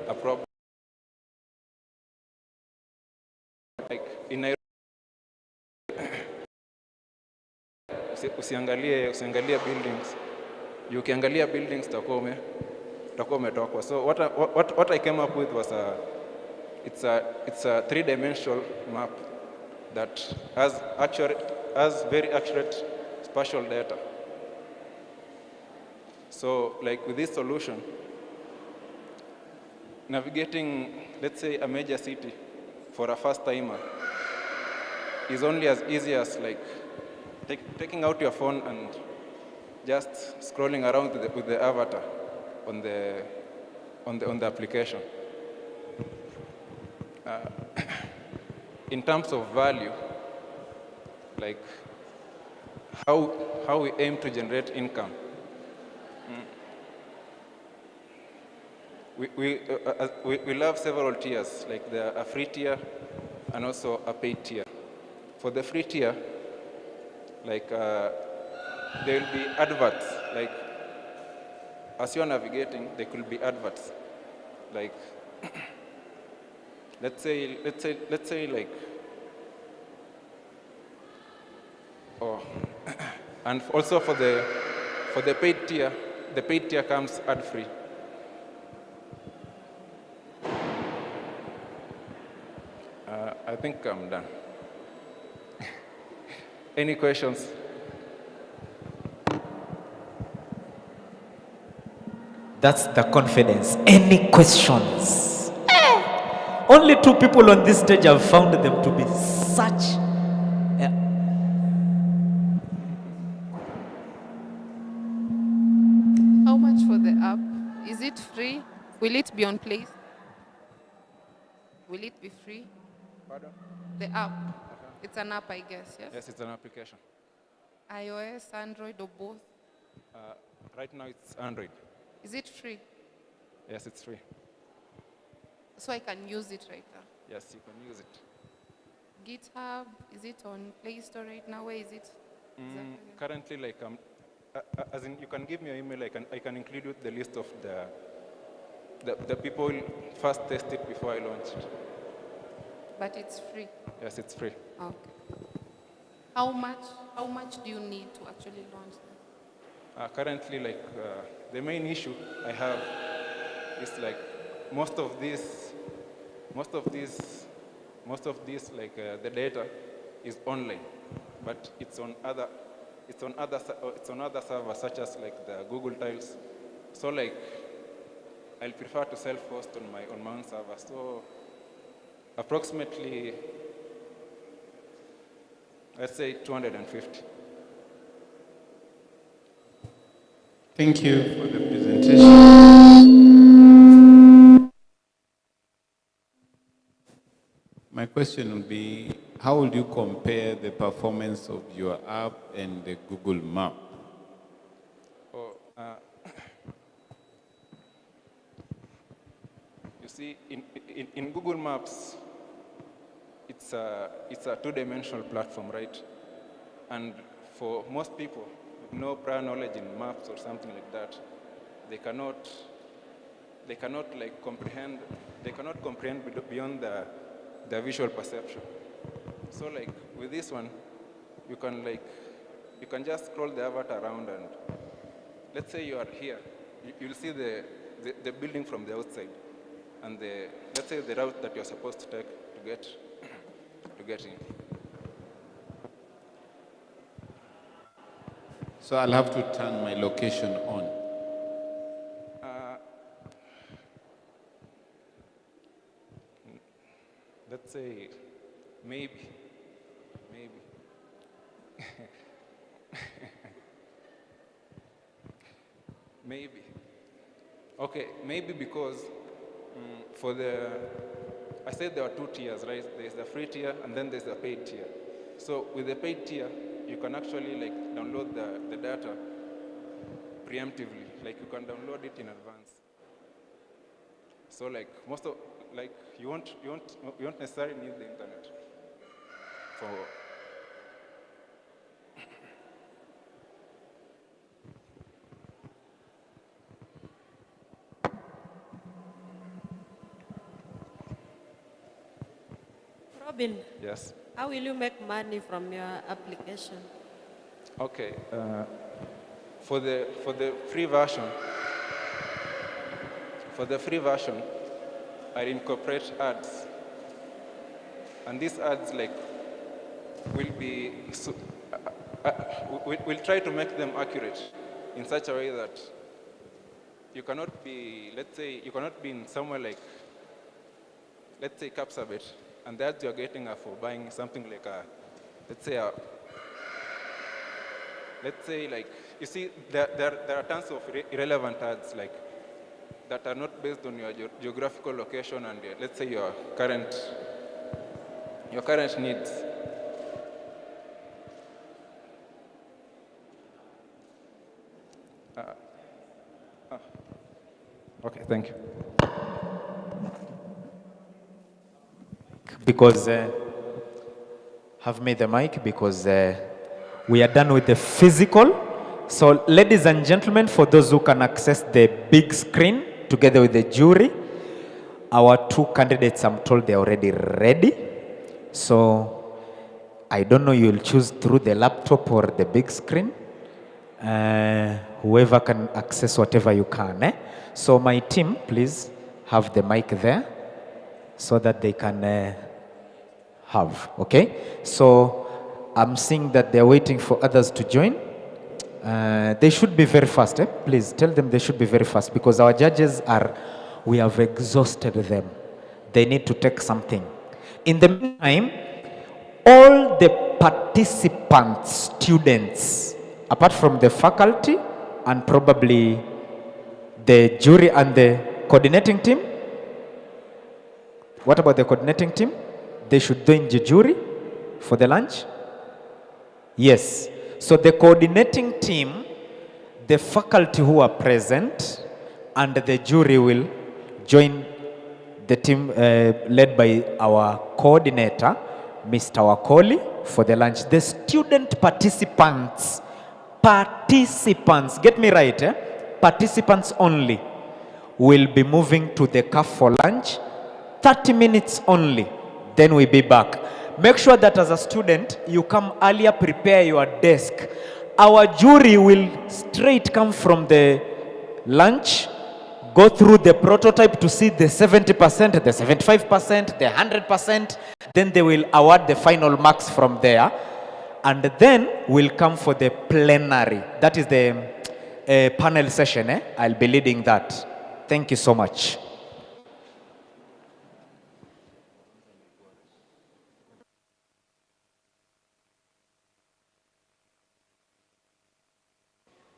a problem. Like in Nairobi, usiangalie buildings. Ukiangalia buildings utakuwa umetokwa. So what I came up with was it's a three-dimensional map that has very accurate spatial data. So like with this solution, navigating, let's say, a major city for a first timer is only as easy as like taking out your phone and just scrolling around with the avatar on the application. In terms of value, like how we aim to generate income. We love several tiers, like a free tier and also a paid tier. For the free tier, like there will be adverts, like as you're navigating, there could be adverts. Like let's say like, and also for the paid tier comes ad-free. I think I'm done. Any questions? That's the confidence. Any questions? Only 2 people on this stage have found them to be such. How much for the app? Is it free? Will it be on Play? Will it be free? Pardon? The app. It's an app, I guess, yes? Yes, it's an application. iOS, Android, or both? Right now it's Android. Is it free? Yes, it's free. So I can use it right now? Yes, you can use it. GitHub, is it on Play Store right now? Where is it? Exactly. Currently, like, as in, you can give me your email. I can include with the list of the people first test it before I launch it. But it's free? Yes, it's free. Okay. How much do you need to actually launch that? Currently, like, the main issue I have is like most of these, like the data is online, but it's on other servers such as like the Google Tiles. So like, I'll prefer to self-host on my own server. So approximately, let's say 250. Thank you for the presentation. My question would be, how would you compare the performance of your app and the Google Map? You see, in Google Maps, it's a two-dimensional platform, right? And for most people with no prior knowledge in maps or something like that, they cannot like comprehend. They cannot comprehend beyond the visual perception. So like with this one, you can just scroll the avatar around, and let's say you are here, you'll see the building from the outside, and let's say the route that you're supposed to take to get in. So I'll have to turn my location on. Let's say maybe. Maybe. Okay, maybe because I said there are 2 tiers, right? There's the free tier and then there's the paid tier. So with the paid tier, you can actually like download the data preemptively. Like you can download it in advance. So like you won't necessarily need the internet for. Robin, Yes. how will you make money from your application? Okay. For the free version, I incorporate ads, and these ads will be we'll try to make them accurate in such a way that you cannot be, let's say, you cannot be in somewhere like, let's say, Capsabet, and the ads you're getting are for buying something like a, let's say, you see, there are tons of irrelevant ads that are not based on your geographical location and let's say your current needs. Okay, thank you. Because have made the mic because we are done with the physical. So ladies and gentlemen, for those who can access the big screen together with the jury, our two candidates, I'm told they're already ready. So I don't know, you'll choose through the laptop or the big screen. Whoever can access whatever you can. So my team, please have the mic there so that they can have, okay? So I'm seeing that they're waiting for others to join. They should be very fast. Please tell them they should be very fast because our judges we have exhausted them. They need to take something. In the meantime, all the participants, students, apart from the faculty and probably the jury and the coordinating team. What about the coordinating team? They should join the jury for the lunch? Yes. So the coordinating team, the faculty who are present, and the jury will join the team led by our coordinator, Mr. Wakoli, for the lunch. The student participants, get me right, participants only, will be moving to the CAF for lunch, 30 minutes only, then we'll be back. Make sure that as a student, you come earlier, prepare your desk. Our jury will straight come from the lunch, go through the prototype to see the 70%, the 75%, the 100%, then they will award the final marks from there, and then we'll come for the plenary. That is the panel session. I'll be leading that. Thank you so much.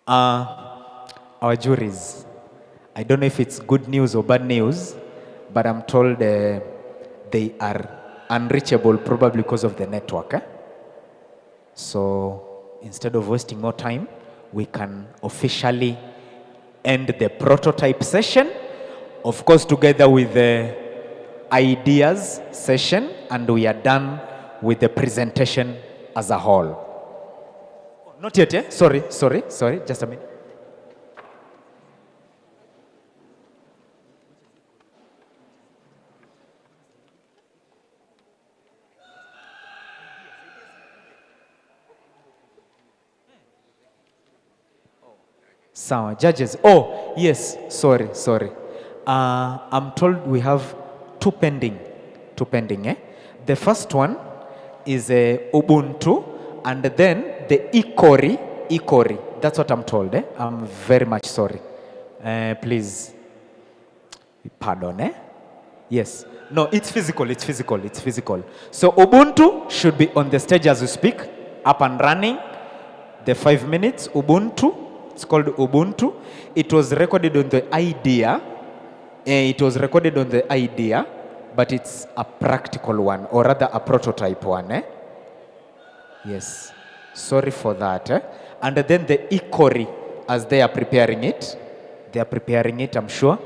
Our juries, I don't know if it's good news or bad news, but I'm told they are unreachable probably because of the network. So instead of wasting more time, we can officially end the prototype session, of course together with the ideas session, and we are done with the presentation as a whole. Not yet, Sorry, just a minute. Sawa, judges. Oh, yes, sorry. I'm told we have two pending. The first one is Ubuntu, and then the Ikori. That's what I'm told. I'm very much sorry. Please, pardon. Yes. No, it's physical. So Ubuntu should be on the stage as we speak, up and running. The 5 minutes, Ubuntu. It's called Ubuntu. It was recorded on the idea. But it's a practical one, or rather a prototype one. Yes. Sorry for that. And then the Ikori, as they are preparing it, I'm sure.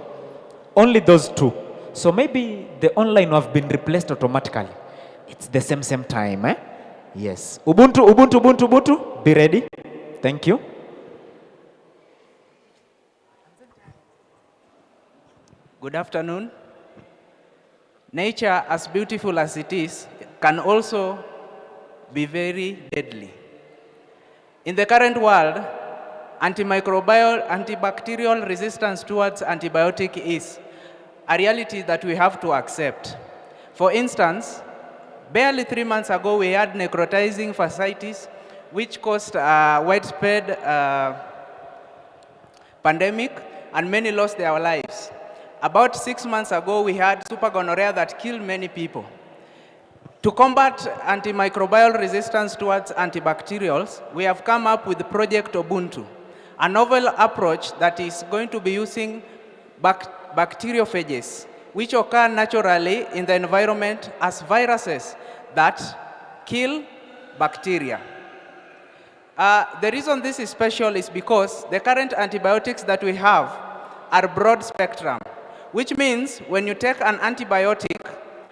Only those two. So maybe the online have been replaced automatically. It's the same time. Yes. Ubuntu. Be ready. Thank you. Good afternoon. Nature, as beautiful as it is, can also be very deadly. In the current world, antibacterial resistance towards antibiotic is a reality that we have to accept. For instance, barely 3 months ago, we had necrotizing fasciitis, which caused a widespread pandemic, and many lost their lives. About 6 months ago, we had super gonorrhea that killed many people. To combat antimicrobial resistance towards antibacterials, we have come up with Project Ubuntu, a novel approach that is going to be using bacteriophages, which occur naturally in the environment as viruses that kill bacteria. The reason this is special is because the current antibiotics that we have are broad spectrum, which means when you take an antibiotic,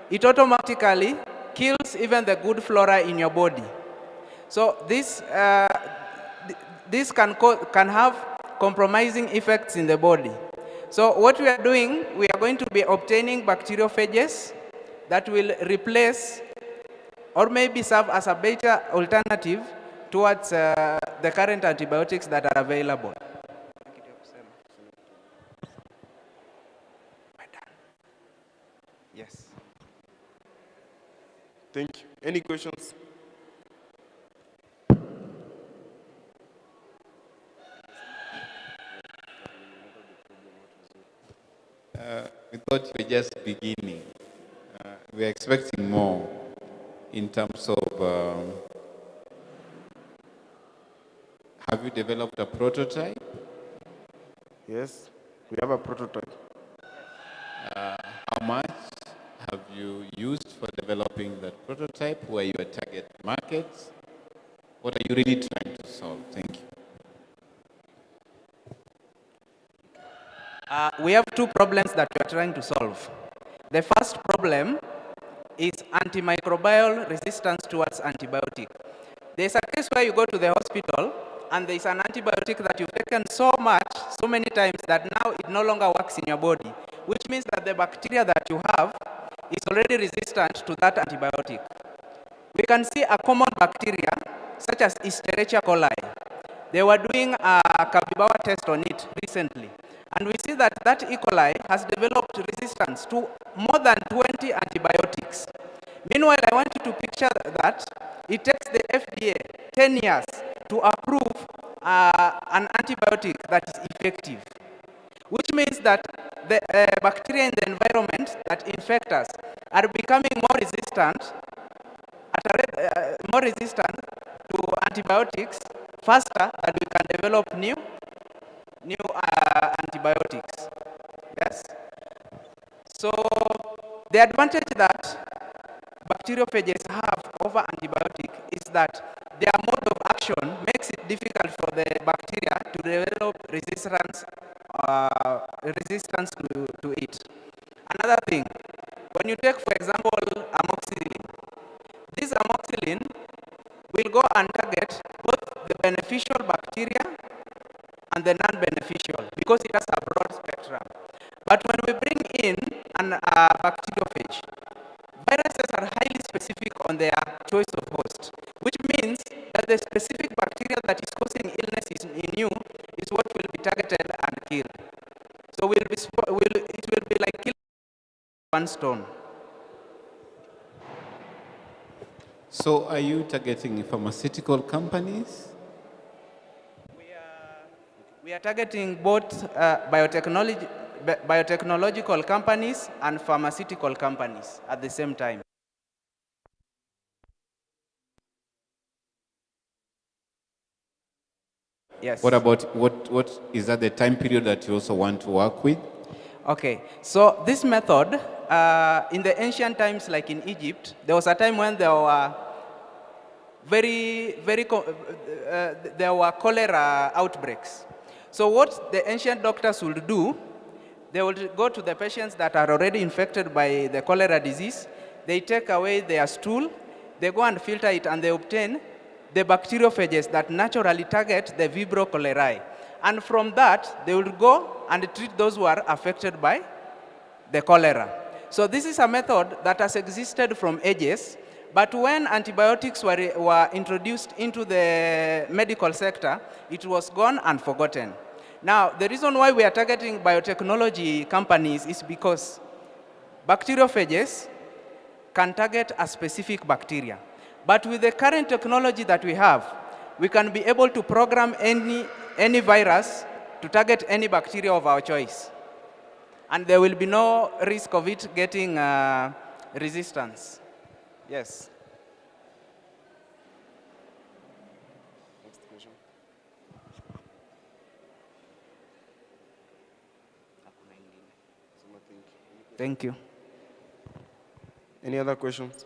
it automatically kills even the good flora in your body. So this can have compromising effects in the body. So what we are doing, we are going to be obtaining bacteriophages that will replace or maybe serve as a better alternative towards the current antibiotics that are available. Yes. Thank you. Any questions? We thought we're just beginning. We're expecting more in terms of, have you developed a prototype? Yes, we have a prototype. How much have you used for developing that prototype? Who are your target markets? What are you really trying to solve? Thank you. We have two problems that we are trying to solve. The first problem is antimicrobial resistance towards antibiotic. There's a case where you go to the hospital and there's an antibiotic that you've taken so many times that now it no longer works in your body, which means that the bacteria that you have is already resistant to that antibiotic. We can see a common bacteria such as Escherichia coli. They were doing a Capybara test on it recently. And we see that that E. coli has developed resistance to more than 20 antibiotics. Meanwhile, I want you to picture that it takes the FDA 10 years to approve an antibiotic that is effective, which means that the bacteria in the environment that infect us are becoming more resistant to antibiotics faster than we can develop new antibiotics. Yes. So the advantage that bacteriophages have over antibiotic is that their mode of action makes it difficult for the bacteria to develop resistance to it. Another thing, when you take, for example, amoxicillin, this amoxicillin will go and target both the beneficial bacteria and the non-beneficial because it has a broad spectrum. But when we bring in an bacteriophage, viruses are highly specific on their choice of host, which means that the specific bacteria that is causing illness in you is what will be targeted and killed. So it will be like killing one stone. So are you targeting pharmaceutical companies? We are targeting both biotechnological companies and pharmaceutical companies at the same time. Yes. What about, what is that the time period that you also want to work with? Okay, so this method, in the ancient times, like in Egypt, there was a time when there were there were cholera outbreaks. So what the ancient doctors would do, they would go to the patients that are already infected by the cholera disease, they take away their stool, they go and filter it, and they obtain the bacteriophages that naturally target the Vibrio cholerae. And from that, they will go and treat those who are affected by the cholera. So this is a method that has existed from ages, But when antibiotics were introduced into the medical sector, it was gone and forgotten. Now, the reason why we are targeting biotechnology companies is because bacteriophages can target a specific bacteria. But with the current technology that we have, we can be able to program any virus to target any bacteria of our choice. And there will be no risk of it getting resistance. Yes. Next question. Thank you. Any other questions?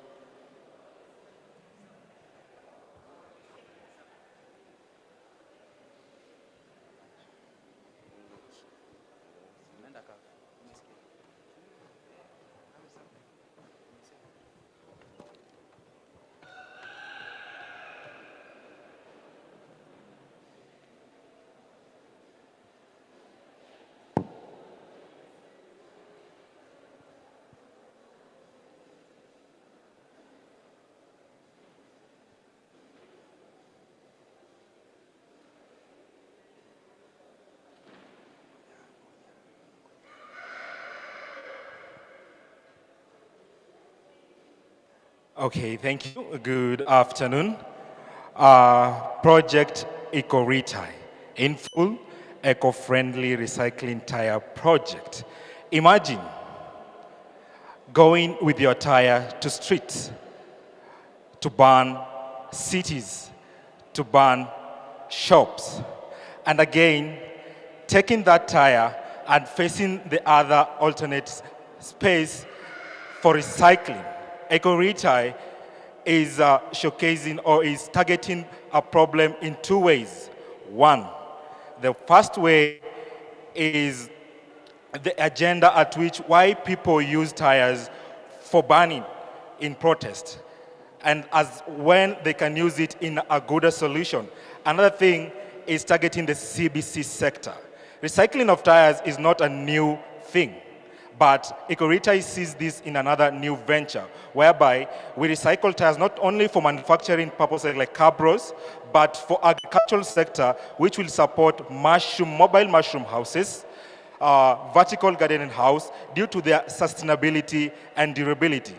Okay, thank you. Good afternoon. Project Eco-Retie, in full, eco-friendly recycling tire project. Imagine going with your tire to streets, to burn cities, to burn shops, and again, taking that tire and facing the other alternate space for recycling. Eco-Retie is showcasing or is targeting a problem in two ways. One, the first way is the agenda at which why people use tires for burning in protest, and as when they can use it in a good solution. Another thing is targeting the CBC sector. Recycling of tires is not a new thing, but Eco-Retie sees this in another new venture, whereby we recycle tires not only for manufacturing purposes like cabros, but for agricultural sector, which will support mobile mushroom houses, vertical gardening house, due to their sustainability and durability.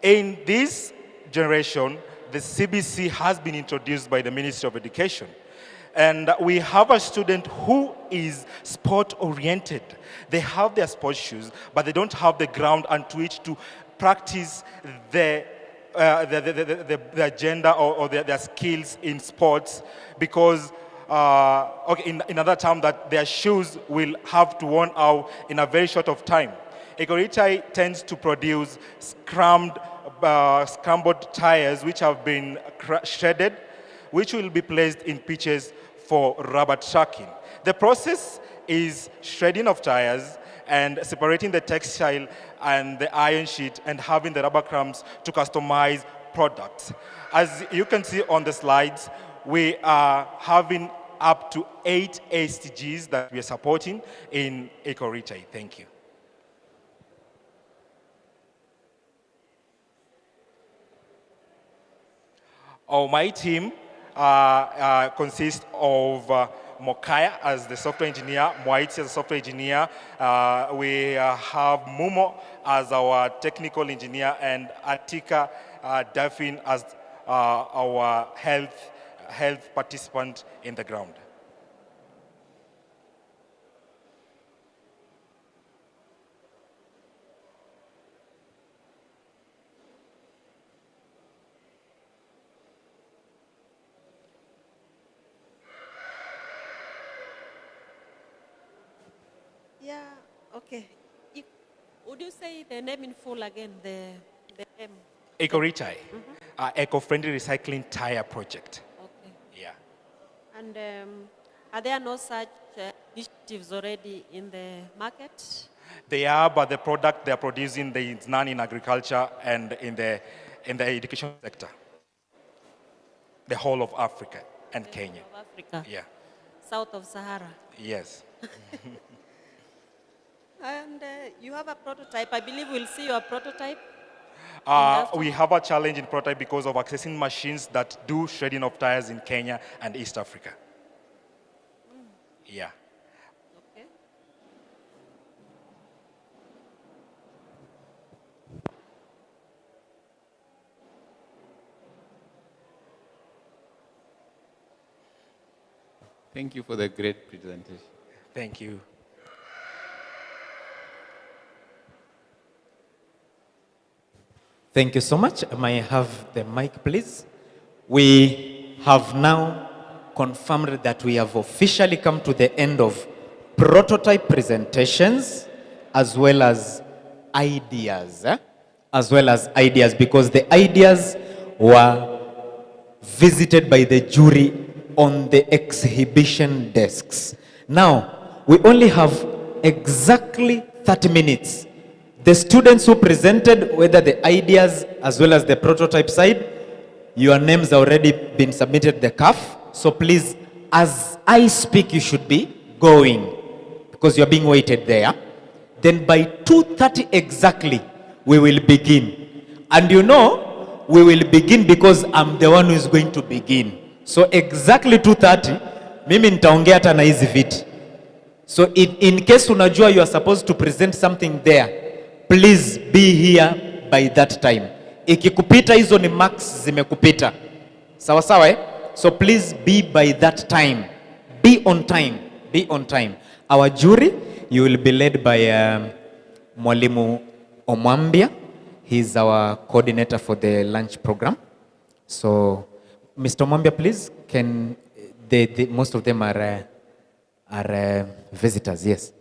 In this generation, the CBC has been introduced by the Ministry of Education. And we have a student who is sport-oriented. They have their sports shoes, but they don't have the ground on which to practice the agenda or their skills in sports, because in another term, that their shoes will have to worn out in a very short of time. Eco-Retie tends to produce scrambled tires which have been shredded, which will be placed in pitches for rubber tracking. The process is shredding of tires and separating the textile and the iron sheet and having the rubber crumbs to customize products. As you can see on the slides, we are having up to 8 SDGs that we are supporting in Eco-Retie. Thank you. My team consists of Mokaya as the software engineer, Moaitsi as a software engineer. We have Mumo as our technical engineer, and Atika Daphne as our health participant in the ground. Yeah, okay. Would you say the name in full again, the name? Eco-Retie, eco-friendly recycling tire project. Okay. Yeah. And are there no such initiatives already in the market? They are, but the product they are producing, is none in agriculture and in the education sector. The whole of Africa and Kenya. Of Africa? Yeah. South of Sahara? Yes. And you have a prototype. I believe we'll see your prototype. We have a challenge in prototype because of accessing machines that do shredding of tires in Kenya and East Africa. Yeah. Okay. Thank you for the great presentation. Thank you. Thank you so much. May I have the mic, please? We have now confirmed that we have officially come to the end of prototype presentations as well as ideas. As well as ideas, because the ideas were visited by the jury on the exhibition desks. Now, we only have exactly 30 minutes. The students who presented, whether the ideas as well as the prototype side, your names have already been submitted the CAF. So please, as I speak, you should be going because you're being waited there. Then by 2:30 exactly, we will begin. And you know, we will begin because I'm the one who is going to begin. So exactly 2:30, mimi nitaongea hata na hizi viti. So in case unajua you are supposed to present something there, please be here by that time. Ikikupita hizo ni marks zimekupita. Sawa sawa eh? So please be by that time. Be on time. Be on time. Our jury, you will be led by Mwalimu Omwambia. He's our coordinator for the lunch program. So, Mr. Omwambia, please, can most of them are visitors, yes.